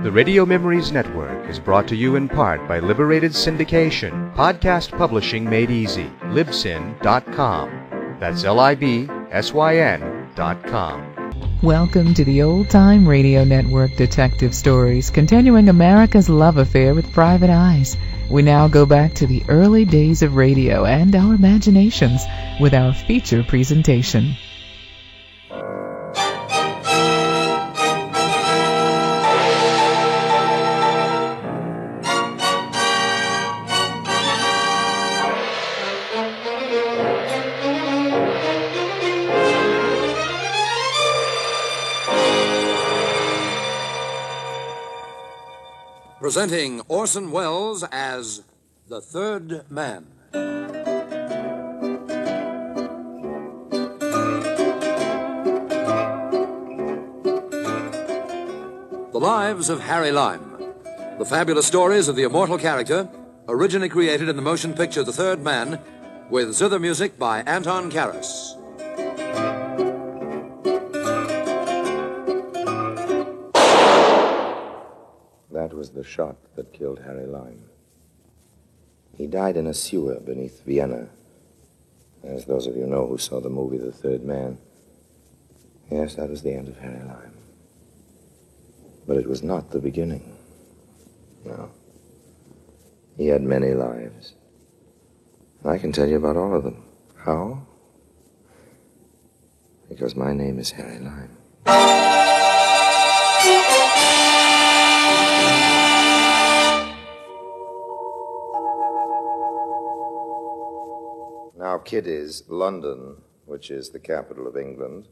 The Radio Memories Network is brought to you in part by Liberated Syndication, podcast publishing made easy, libsyn.com. That's libsyn.com. Welcome to the Old Time Radio Network detective stories, continuing America's love affair with private eyes. We now go back to the early days of radio and our imaginations with our feature presentation. Presenting Orson Welles as The Third Man. The Lives of Harry Lime. The fabulous stories of the immortal character, originally created in the motion picture The Third Man, with zither music by Anton Karas. That was the shot that killed Harry Lime. He died in a sewer beneath Vienna. As those of you know who saw the movie The Third Man. Yes, that was the end of Harry Lime. But it was not the beginning. No. He had many lives. And I can tell you about all of them. How? Because my name is Harry Lime. Now, Kiddies, London, which is the capital of England,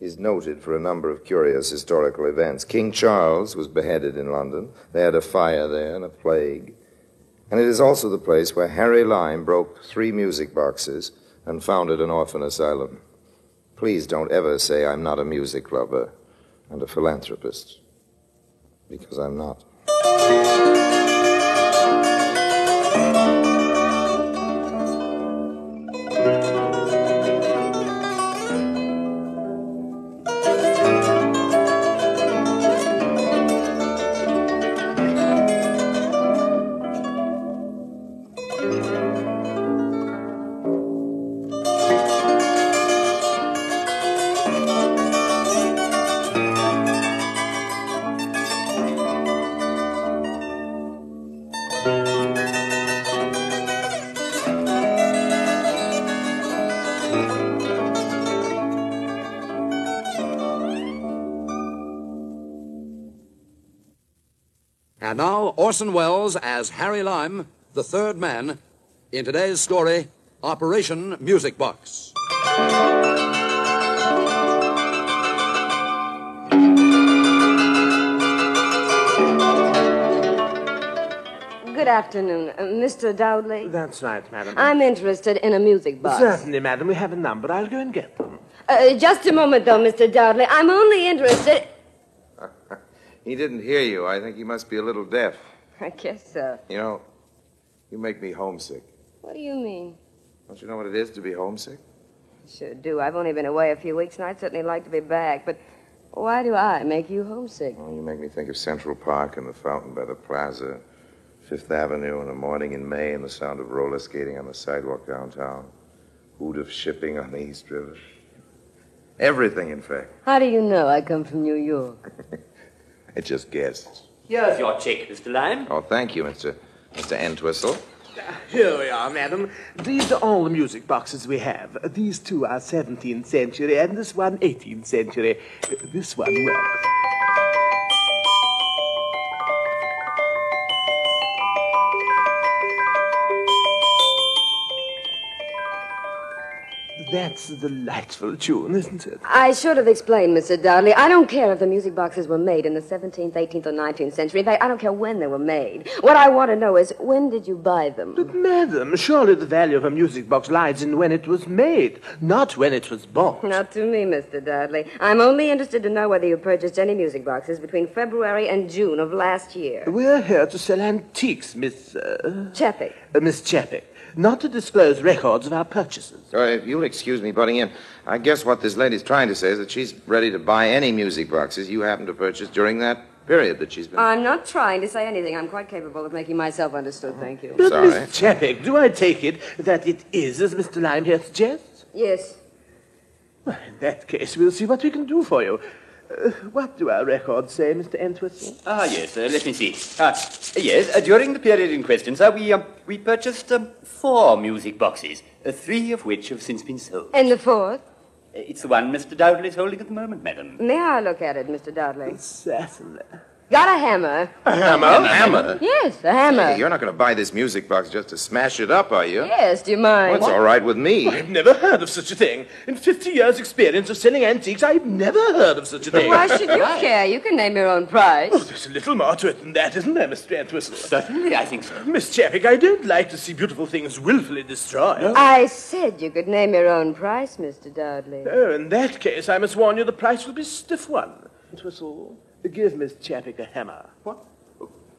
is noted for a number of curious historical events. King Charles was beheaded in London. They had a fire there and a plague. And it is also the place where Harry Lime broke 3 music boxes and founded an orphan asylum. Please don't ever say I'm not a music lover and a philanthropist, because I'm not. And now, Orson Welles as Harry Lime, the third man, in today's story, Operation Music Box. Good afternoon. Mr. Dowdley? That's right, madam. I'm interested in a music box. Certainly, madam. We have a number. I'll go and get them. Just a moment, though, Mr. Dowdley. I'm only interested... He didn't hear you. I think he must be a little deaf. I guess so. You know, you make me homesick. What do you mean? Don't you know what it is to be homesick? I sure do. I've only been away a few weeks, and I'd certainly like to be back. But why do I make you homesick? Oh, you make me think of Central Park and the fountain by the plaza, Fifth Avenue in the morning in May, and the sound of roller skating on the sidewalk downtown, hoot of shipping on the East River. Everything, in fact. How do you know I come from New York? I just guessed. Here's your check, Mr. Lime. Oh, thank you, Mr. Entwistle. Here we are, madam. These are all the music boxes we have. These 2 are 17th century, and this one 18th century. This one works. That's a delightful tune, isn't it? I should have explained, Mr. Dudley. I don't care if the music boxes were made in the 17th, 18th, or 19th century. In fact, I don't care when they were made. What I want to know is, when did you buy them? But, madam, surely the value of a music box lies in when it was made, not when it was bought. Not to me, Mr. Dudley. I'm only interested to know whether you purchased any music boxes between February and June of last year. We're here to sell antiques, Miss... Chappick. Miss Chappick. Not to disclose records of our purchases. If you'll excuse me butting in, I guess what this lady's trying to say is that she's ready to buy any music boxes you happen to purchase during that period, that she's been... I'm not trying to say anything. I'm quite capable of making myself understood, thank you. But, Sorry. Miss Chapek, do I take it that it is as Mr. Lime here suggests? Yes. Well, in that case, we'll see what we can do for you. What do our records say, Mr. Entwistle? Yes, let me see. Yes, during the period in question, sir, we purchased 4 music boxes, 3 of which have since been sold. And the fourth? It's the one Mr. Dowdley is holding at the moment, madam. May I look at it, Mr. Dudley? Certainly. Got a hammer? Hammer? Yes, a hammer. Hey, you're not going to buy this music box just to smash it up, are you? Yes, do you mind? Well, it's all right with me. I've never heard of such a thing. In 50 years' experience of selling antiques, I've never heard of such a thing. Why should you care? You can name your own price. Oh, there's a little more to it than that, isn't there, Mr. Entwistle? Certainly, I think so. Miss Chapek, I don't like to see beautiful things willfully destroyed. I said you could name your own price, Mr. Dudley. Oh, in that case, I must warn you the price will be a stiff one. Entwistle, give Miss Chapek a hammer. What?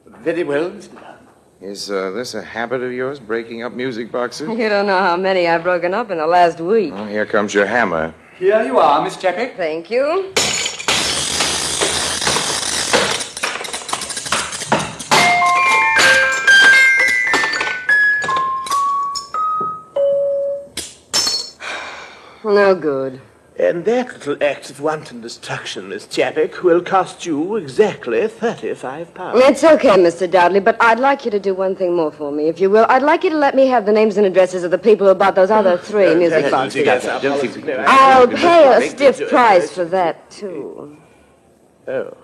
Very well, Mr. Dowdley. Is this a habit of yours, breaking up music boxes? You don't know how many I've broken up in the last week. Well, here comes your hammer. Here you are, Miss Chapek. Thank you. No good. And that little act of wanton destruction, Miss Chapek, will cost you exactly £35. It's okay, Mr. Dudley, but I'd like you to do one thing more for me, if you will. I'd like you to let me have the names and addresses of the people who bought those other 3 music boxes. I'll pay a stiff price for that, too. Oh.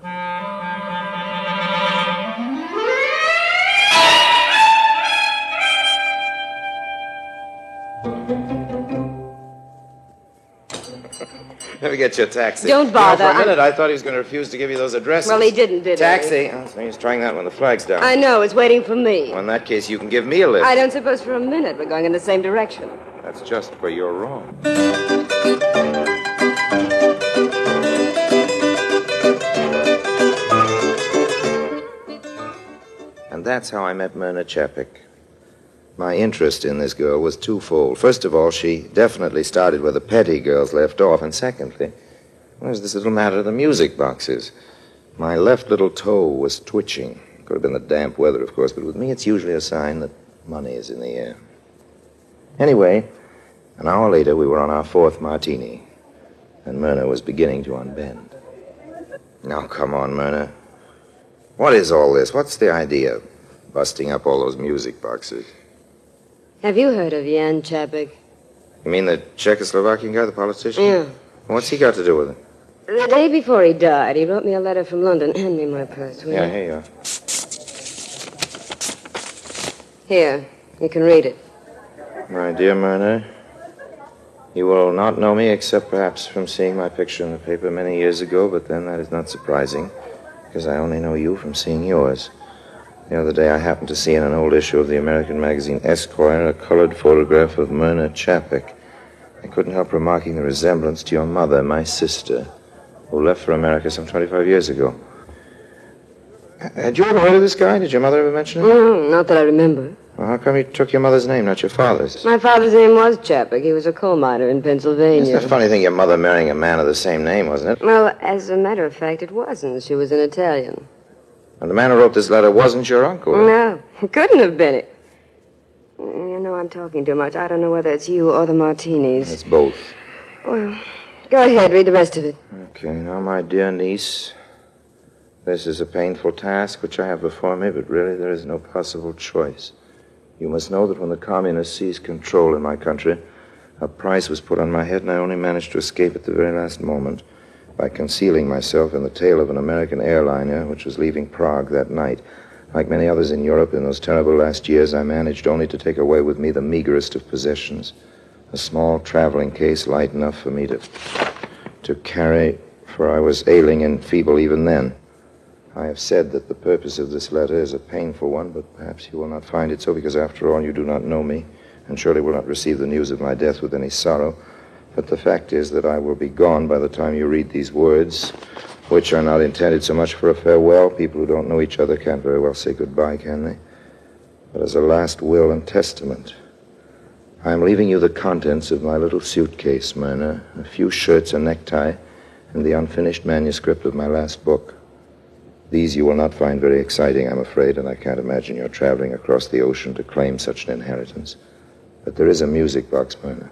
Let me get you a taxi. Don't bother. You know, for a minute, I thought he was going to refuse to give you those addresses. Well, he didn't, did he? Taxi. Oh, so he's trying that when the flag's down. I know, it's waiting for me. Well, in that case, you can give me a lift. I don't suppose for a minute we're going in the same direction. That's just where you're wrong. And that's how I met Myrna Chapek. My interest in this girl was twofold. First of all, she definitely started where the petty girls left off. And secondly, there's this little matter of the music boxes. My left little toe was twitching. Could have been the damp weather, of course, but with me it's usually a sign that money is in the air. Anyway, an hour later, we were on our 4th martini, and Myrna was beginning to unbend. Now, come on, Myrna. What is all this? What's the idea of busting up all those music boxes? Have you heard of Jan Chapek? You mean the Czechoslovakian guy, the politician? Yeah. What's he got to do with it? The day before he died, he wrote me a letter from London. Hand me my purse, will you? Yeah, here you are. Here, you can read it. My dear Myrna, you will not know me except perhaps from seeing my picture in the paper many years ago, but then that is not surprising, because I only know you from seeing yours. The other day I happened to see in an old issue of the American magazine Esquire a colored photograph of Myrna Chapek. I couldn't help remarking the resemblance to your mother, my sister, who left for America some 25 years ago. Had you ever heard of this guy? Did your mother ever mention him? No, not that I remember. Well, how come you took your mother's name, not your father's? My father's name was Chapek. He was a coal miner in Pennsylvania. It's a funny thing, your mother marrying a man of the same name, wasn't it? Well, as a matter of fact, it wasn't. She was an Italian. And the man who wrote this letter wasn't your uncle? No, it couldn't have been it. You know, I'm talking too much. I don't know whether it's you or the martinis. It's both. Well, go ahead, read the rest of it. Okay, now, my dear niece, this is a painful task which I have before me, but really there is no possible choice. You must know that when the communists seized control in my country, a price was put on my head, and I only managed to escape at the very last moment by concealing myself in the tail of an American airliner which was leaving Prague that night. Like many others in Europe in those terrible last years, I managed only to take away with me the meagerest of possessions, a small traveling case light enough for me to carry, for I was ailing and feeble even then. I have said that the purpose of this letter is a painful one, but perhaps you will not find it so, because after all you do not know me, and surely will not receive the news of my death with any sorrow. But the fact is that I will be gone by the time you read these words, which are not intended so much for a farewell. People who don't know each other can't very well say goodbye, can they? But as a last will and testament, I am leaving you the contents of my little suitcase, Myrna, a few shirts, a necktie, and the unfinished manuscript of my last book. These you will not find very exciting, I'm afraid, and I can't imagine you're traveling across the ocean to claim such an inheritance. But there is a music box, Myrna.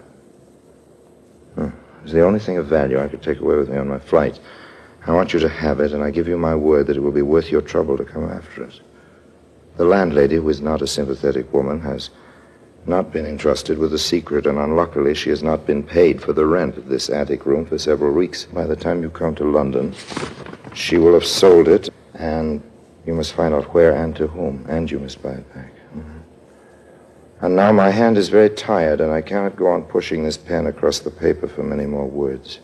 It's the only thing of value I could take away with me on my flight. I want you to have it, and I give you my word that it will be worth your trouble to come after it. The landlady, who is not a sympathetic woman, has not been entrusted with the secret, and unluckily she has not been paid for the rent of this attic room for several weeks. By the time you come to London, she will have sold it, and you must find out where and to whom, and you must buy it back. And now my hand is very tired, and I cannot go on pushing this pen across the paper for many more words.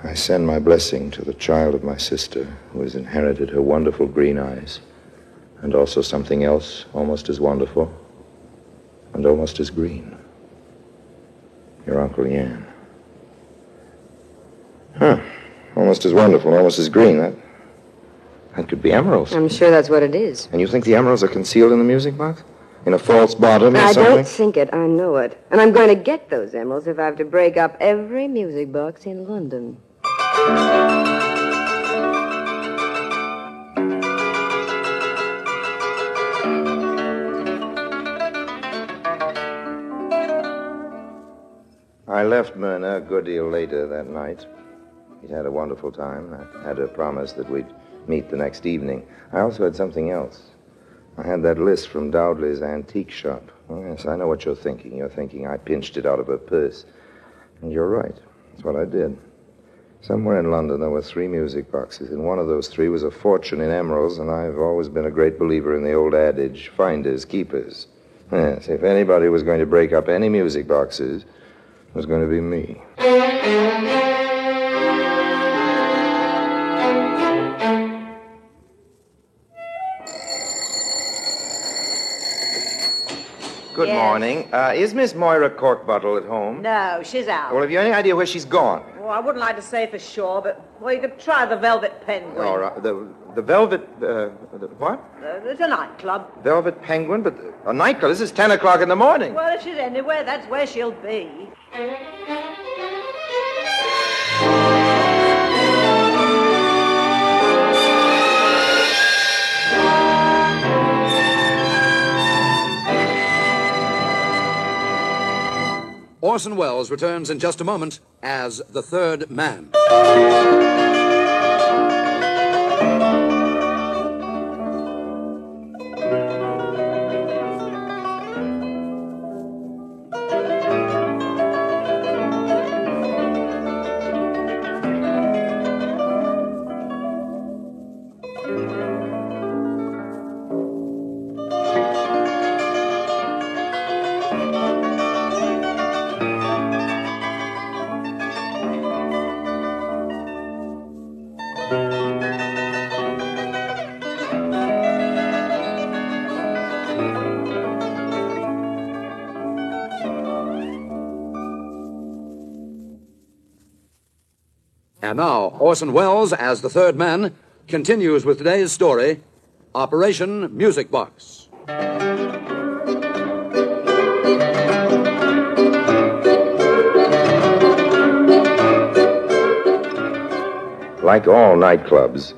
I send my blessing to the child of my sister, who has inherited her wonderful green eyes, and also something else almost as wonderful and almost as green. Your Uncle Yan. Almost as wonderful, almost as green. That could be emeralds. I'm sure that's what it is. And you think the emeralds are concealed in the music box? In a false bottom or something? I don't think it. I know it. And I'm going to get those emeralds if I have to break up every music box in London. I left Myrna a good deal later that night. We'd had a wonderful time. I had her promise that we'd meet the next evening. I also had something else. I had that list from Dowdley's antique shop. Oh, yes, I know what you're thinking. You're thinking I pinched it out of her purse. And you're right. That's what I did. Somewhere in London, there were 3 music boxes, and one of those 3 was a fortune in emeralds, and I've always been a great believer in the old adage, finders, keepers. Yes, if anybody was going to break up any music boxes, it was going to be me. Good morning. Is Miss Moira Corkbottle at home? No, she's out. Well, have you any idea where she's gone? Well, I wouldn't like to say for sure, but, well, you could try the Velvet Penguin. All right. The Velvet, what? It's a nightclub. Velvet Penguin? But a nightclub? This is 10 o'clock in the morning. Well, if she's anywhere, that's where she'll be. Orson Welles returns in just a moment as the third man. And now, Orson Welles, as the third man, continues with today's story, Operation Music Box. Like all nightclubs,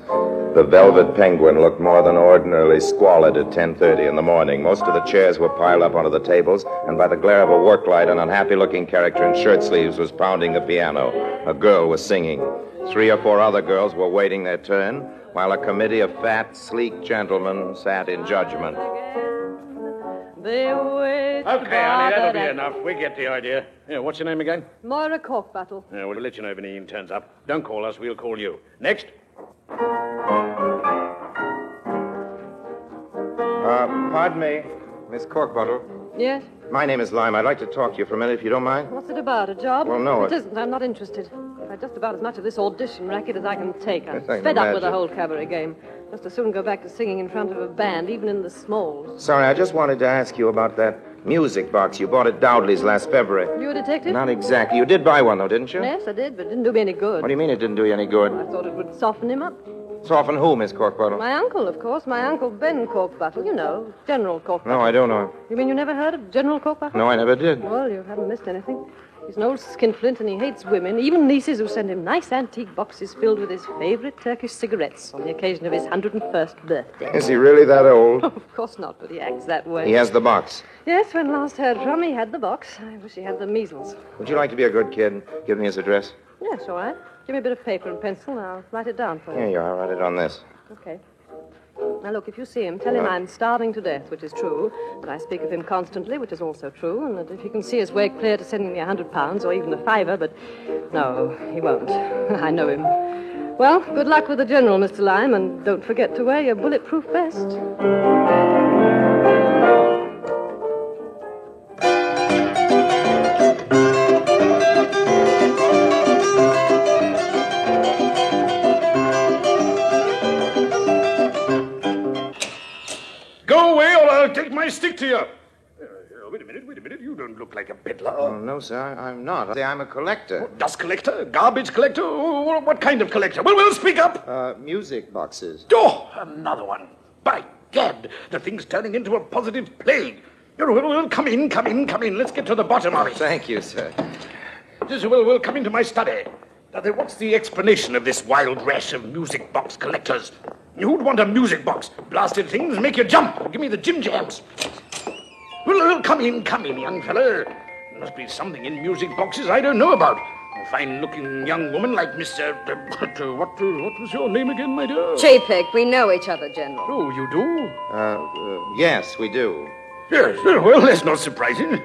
the Velvet Penguin looked more than ordinarily squalid at 10:30 in the morning. Most of the chairs were piled up onto the tables, and by the glare of a work light, an unhappy-looking character in shirt sleeves was pounding the piano. A girl was singing. 3 or 4 other girls were waiting their turn, while a committee of fat, sleek gentlemen sat in judgment. Okay, honey, that'll be enough. We get the idea. Yeah, what's your name again? Moira Corkbottle. Yeah, we'll let you know if any Ian turns up. Don't call us, we'll call you. Next. Pardon me, Miss Corkbottle. Yes? My name is Lime. I'd like to talk to you for a minute, if you don't mind. What's it about, a job? Well, no, It isn't. I'm not interested. I've had just about as much of this audition racket as I can take. I'm Yes, I can fed up with the imagine. whole cabaret game. Just as soon go back to singing in front of a band, even in the Smalls. Sorry, I just wanted to ask you about that music box you bought at Dowdley's last February. You a detective? Not exactly. You did buy one, though, didn't you? Yes, I did, but it didn't do me any good. What do you mean it didn't do you any good? I thought it would soften him up. Soften who, Miss Corkbottle? My uncle, of course. My uncle Ben Corkbottle. You know, General Corkbottle. No, I don't know him. You mean you never heard of General Corkbottle? No, I never did. Well, you haven't missed anything. He's an old skinflint and he hates women, even nieces who send him nice antique boxes filled with his favorite Turkish cigarettes on the occasion of his 101st birthday. Is he really that old? Oh, of course not, but he acts that way. He has the box. Yes, when last heard from, he had the box. I wish he had the measles. Would you like to be a good kid and give me his address? Yes, all right. Give me a bit of paper and pencil, and I'll write it down for you. Here you are. Write it on this. Okay. Now, look, if you see him, tell him I'm starving to death, which is true, that I speak of him constantly, which is also true, and that if he can see his way clear to sending me £100 or even a fiver, but no, he won't. I know him. Well, good luck with the General, Mr. Lime, and don't forget to wear your bulletproof vest. Go away or I'll take my stick to you. Wait a minute. You don't look like a peddler. Oh, no, sir, I'm not. I'm a collector. Dust collector? Garbage collector? What kind of collector? Well, speak up. Music boxes. Oh, another one. By Gad, the thing's turning into a positive plague. Well, come in. Let's get to the bottom of it. Thank you, sir. We'll come into my study. Now, then, what's the explanation of this wild rash of music box collectors? Who'd want a music box? Blasted things make you jump. Give me the Jim Jams. Well, come in, young fella. There must be something in music boxes I don't know about. A fine-looking young woman like Mr. What was your name again, my dear? Chapek. We know each other, General. Oh, you do? Yes, we do. Yes, well, that's not surprising.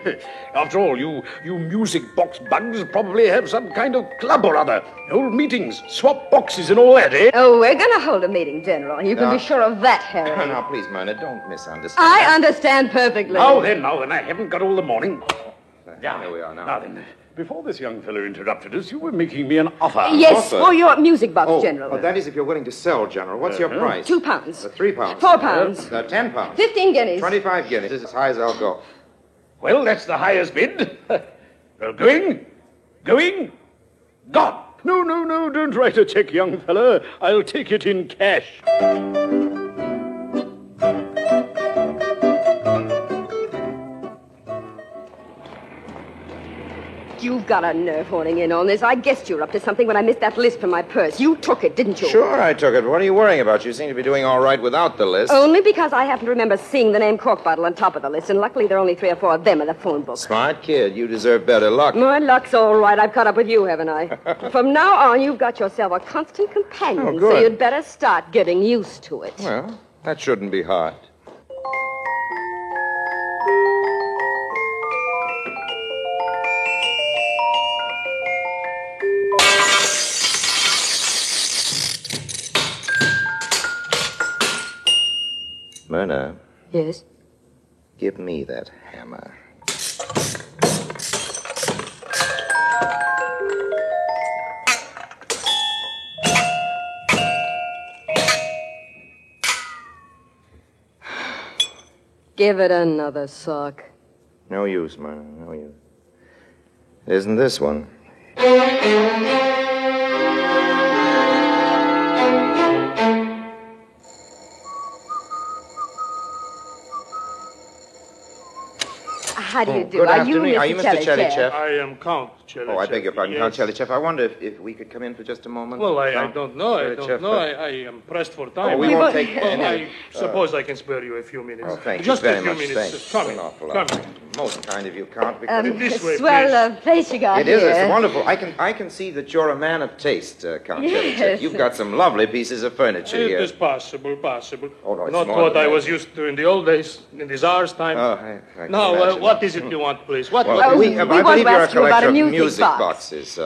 After all, you music box bugs probably have some kind of club or other. Old meetings, swap boxes and all that, eh? Oh, we're going to hold a meeting, General. You can be sure of that, Harry. Now, please, Myrna, don't misunderstand. I understand perfectly. Now then, I haven't got all the morning. Here we are now. Now then, before this young fellow interrupted us, you were making me an offer. Yes, Offer? for your music box, General. Oh, that is if you're willing to sell, General. What's your price? £2. £3. £4. £10. 15 guineas. 25 guineas. This is as high as I'll go. Well, that's the highest bid. Well, going? Gone. No, don't write a check, young fella. I'll take it in cash. You've got a nerve horning in on this. I guessed you were up to something when I missed that list from my purse. You took it, didn't you? Sure, I took it. What are you worrying about? You seem to be doing all right without the list. Only because I happen to remember seeing the name Cork Bottle on top of the list, and luckily there are only 3 or 4 of them in the phone book. Smart kid. You deserve better luck. My luck's all right. I've caught up with you, haven't I? From now on, you've got yourself a constant companion, Oh, good. so you'd better start getting used to it. Well, that shouldn't be hard. Myrna, Yes? give me that hammer. Give it another suck. No use, Myrna, no use. Isn't this one? How do you do? Good Are afternoon. you Are you Mr. Chelychev? I am Count Chelychev. Oh, I beg your pardon, Yes. Count Chelychev. I wonder if we could come in for just a moment. Well, I Count don't know. Chelychev, I am pressed for time. we won't take Well, any. I suppose I can spare you a few minutes. Oh, thank Just you very a few much. minutes. Thanks. Come An awful lot. Come. Most kind of you, Count. Because This way, Swell place you got it is. here. It's wonderful. I can see that you're a man of taste, Count Yes. Chelychev. You've got some lovely pieces of furniture It here. is possible. Oh, no, it's Not more what than I that. was used to in the old days, in the Tsar's time. Oh, I can Now, imagine. what is it you want, please? What? Well, Oh, I we want believe to you're a ask you about collector a of music music box. boxes.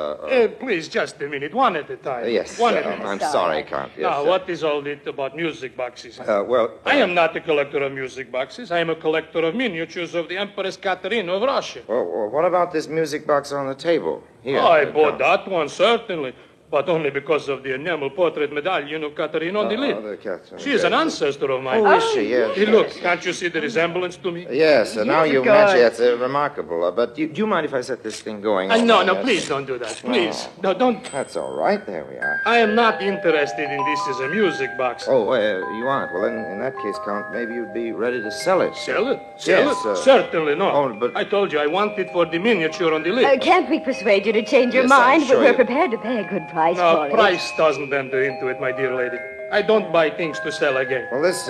Please, just a minute, one at a time. Yes, One at a time. I'm sorry, Count. Yes, Now, what is all it about music boxes? I am not a collector of music boxes. I am a collector of miniatures of the Empress Catherine of Russia. Well, what about this music box on the table? Here. I bought that one, certainly. but only because of the enamel portrait medallion of Catherine on the lid. The Catherine. She is an ancestor of mine. Oh, is she? Yes. Hey, look, can't you see the resemblance to me? Yes, now you mention it. It's remarkable. But do you mind if I set this thing going? No, please don't do that. Please. No, don't. That's all right. There we are. I am not interested in this as a music box. Oh, you aren't? Well, in that case, Count, maybe you'd be ready to sell it. Sell it? Yes, Certainly not. Oh, but I told you I want it for the miniature on the lid. Can't we persuade you to change your Yes, mind? I'm sure We're you- prepared to pay a good price for No, it. price doesn't enter into it, my dear lady. I don't buy things to sell again. Well, this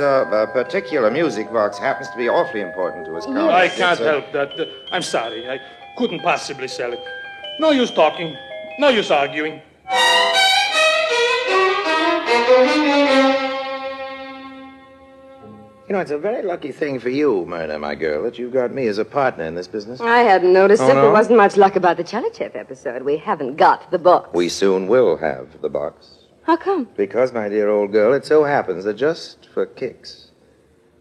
particular music box happens to be awfully important to us, Count. I can't help that. I'm sorry. I couldn't possibly sell it. No use talking. No use arguing. You know, it's a very lucky thing for you, Myrna, my girl, that you've got me as a partner in this business. I hadn't noticed Oh, it. no? There wasn't much luck about the Chalachev episode. We haven't got the book. We soon will have the box. How come? Because, my dear old girl, it so happens that just for kicks,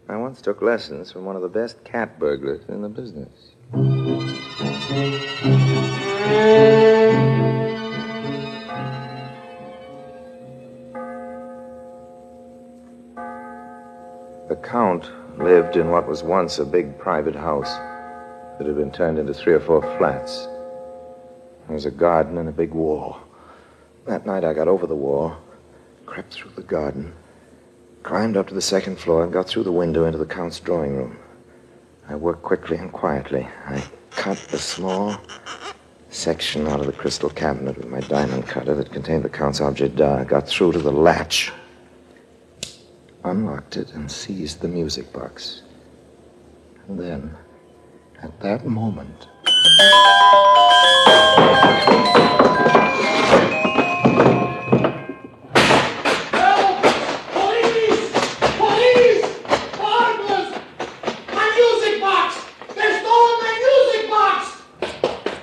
I once took lessons from one of the best cat burglars in the business. The Count lived in what was once a big private house that had been turned into 3 or 4 flats. There was a garden and a big wall. That night I got over the wall, crept through the garden, climbed up to the 2nd floor, and got through the window into the Count's drawing room. I worked quickly and quietly. I cut a small section out of the crystal cabinet with my diamond cutter that contained the Count's objet d'art, got through to the latch, unlocked it, and seized the music box. And then, at that moment...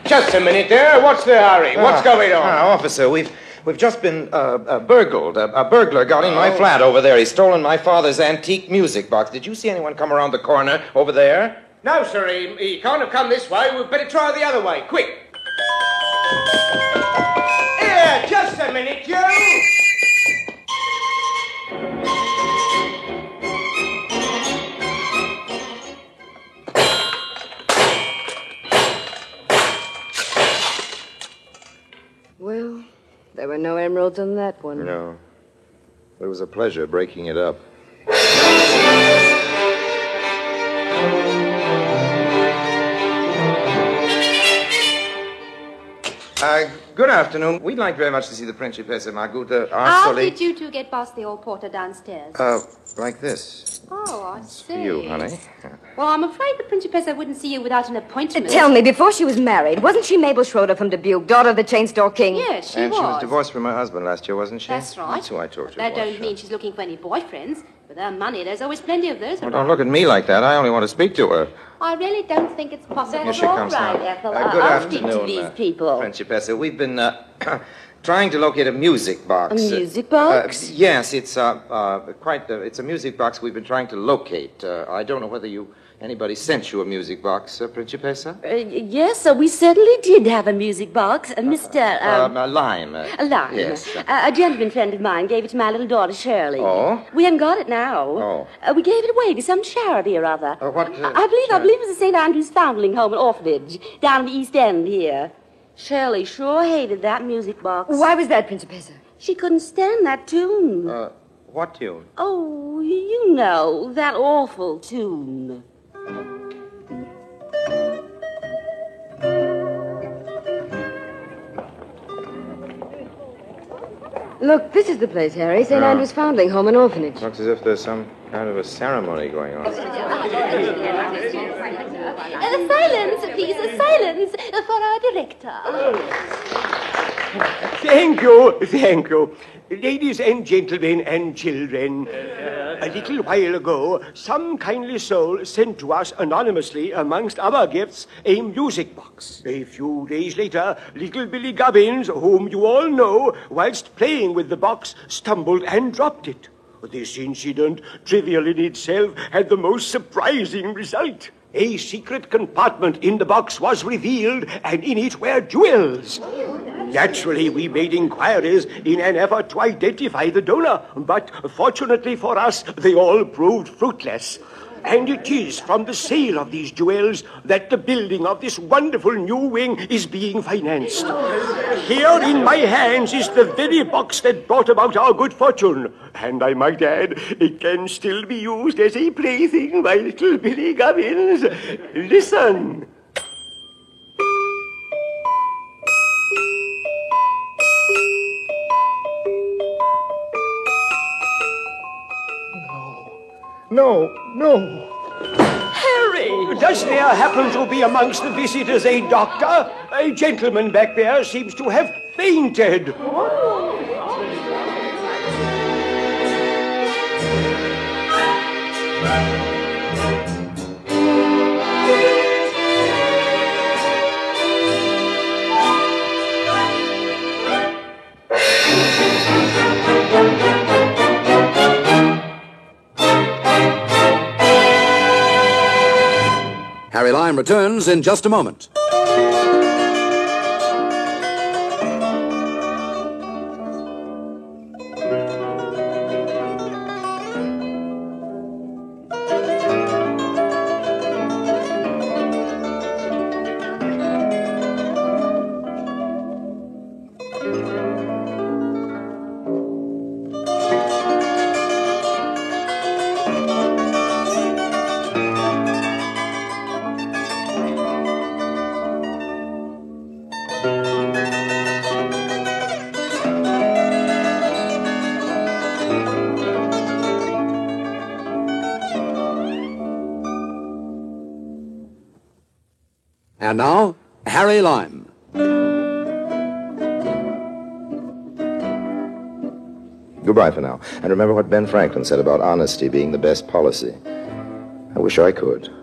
Just a minute there. What's the hurry? What's going on? Officer, we've just been burgled. A burglar got in my flat over there. He's stolen my father's antique music box. Did you see anyone come around the corner over there? No, sir. He can't have come this way. We'd better try the other way. Quick. Here, just a minute, you. Well, there were no emeralds on that one. No. It was a pleasure breaking it up. Good afternoon. We'd like very much to see the Principessa Marguta. How did you two get past the old porter downstairs? Like this. Oh, I see. For you, honey. Well, I'm afraid the Principessa wouldn't see you without an appointment. Tell me, before she was married, wasn't she Mabel Schroeder from Dubuque, daughter of the Chain Store King? Yes, she And was. she was divorced from her husband last year, wasn't she? That's right. That's who I told you. That was. don't mean she's looking for any boyfriends. With her money, there's always plenty of those Well, around. don't look at me like that. I only want to speak to her. I really don't think it's possible. Here she comes now. Ethel. Good I'll speak afternoon, to these people. Principessa. We've been trying to locate a music box. A music box? Yes, it's it's a music box we've been trying to locate. I don't know whether anybody sent you a music box, Principessa? Yes, we certainly did have a music box. Mr. Lime. Lime. Yes. A gentleman friend of mine gave it to my little daughter, Shirley. Oh? We haven't got it now. Oh. We gave it away to some charity or other. What? I believe it was the St. Andrew's Foundling Home and Orphanage down in the East End here. Shirley sure hated that music box. Why was that, Principessa? She couldn't stand that tune. What tune? Oh, you know, that awful tune. Look, this is the place, Harry. St. Andrew's Foundling Home and Orphanage. Looks as if there's some kind of a ceremony going on. Silence, please, silence for our director. Thank you. Ladies and gentlemen and children, a little while ago, some kindly soul sent to us anonymously, amongst other gifts, a music box. A few days later, little Billy Gubbins, whom you all know, whilst playing with the box, stumbled and dropped it. This incident, trivial in itself, had the most surprising result. A secret compartment in the box was revealed, and in it were jewels. Naturally, we made inquiries in an effort to identify the donor, but fortunately for us, they all proved fruitless. And it is from the sale of these jewels that the building of this wonderful new wing is being financed. Here in my hands is the very box that brought about our good fortune. And I might add, it can still be used as a plaything by little Billy Gubbins. Listen. No. Harry! Does there happen to be amongst the visitors a doctor? A gentleman back there seems to have fainted. Harry Lime returns in just a moment. And now, Harry Lime. Goodbye for now. And remember what Ben Franklin said about honesty being the best policy. I wish I could.